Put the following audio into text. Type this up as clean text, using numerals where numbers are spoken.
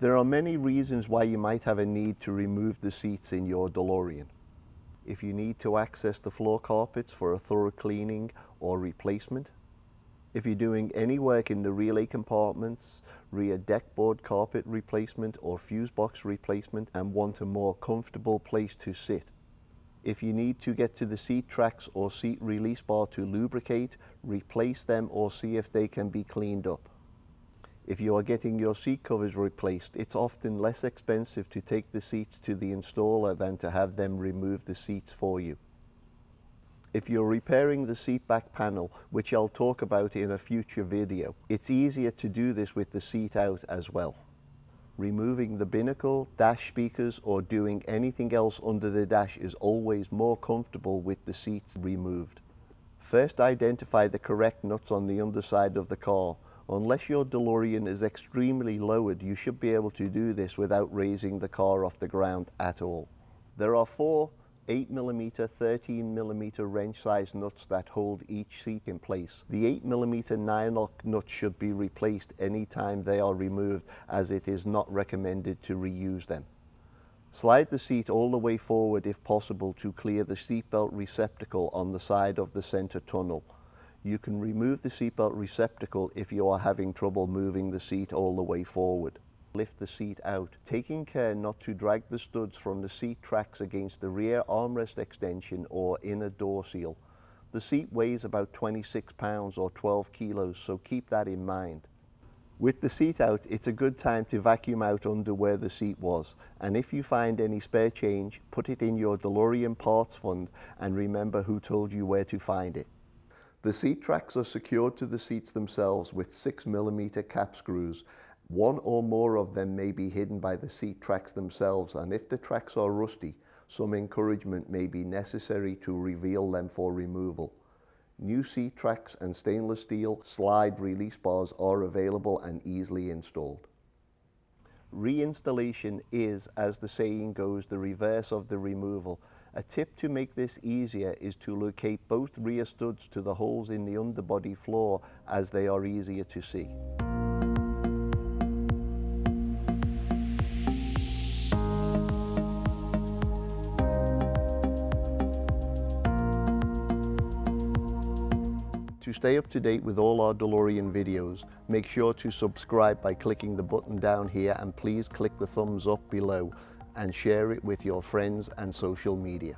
There are many reasons why you might have a need to remove the seats in your DeLorean. If you need to access the floor carpets for a thorough cleaning or replacement, if you're doing any work in the relay compartments, rear deck board carpet replacement or fuse box replacement and want a more comfortable place to sit, if you need to get to the seat tracks or seat release bar to lubricate, replace them or see if they can be cleaned up. If you are getting your seat covers replaced, it's often less expensive to take the seats to the installer than to have them remove the seats for you. If you're repairing the seat back panel, which I'll talk about in a future video, it's easier to do this with the seat out as well. Removing the binnacle, dash speakers, or doing anything else under the dash is always more comfortable with the seats removed. First, identify the correct nuts on the underside of the car. Unless your DeLorean is extremely lowered, you should be able to do this without raising the car off the ground at all. There are 4 8mm, 13mm wrench size nuts that hold each seat in place. The 8mm 9-lock nuts should be replaced anytime they are removed, as it is not recommended to reuse them. Slide the seat all the way forward if possible to clear the seatbelt receptacle on the side of the center tunnel. You can remove the seatbelt receptacle if you are having trouble moving the seat all the way forward. Lift the seat out, taking care not to drag the studs from the seat tracks against the rear armrest extension or inner door seal. The seat weighs about 26 pounds or 12 kilos, so keep that in mind. With the seat out, it's a good time to vacuum out under where the seat was, and if you find any spare change, put it in your DeLorean parts fund and remember who told you where to find it. The seat tracks are secured to the seats themselves with 6mm cap screws. One or more of them may be hidden by the seat tracks themselves, and if the tracks are rusty, some encouragement may be necessary to reveal them for removal. New seat tracks and stainless steel slide release bars are available and easily installed. Reinstallation is, as the saying goes, the reverse of the removal. A tip to make this easier is to locate both rear studs to the holes in the underbody floor, as they are easier to see. To stay up to date with all our DeLorean videos, make sure to subscribe by clicking the button down here, and please click the thumbs up below and share it with your friends and social media.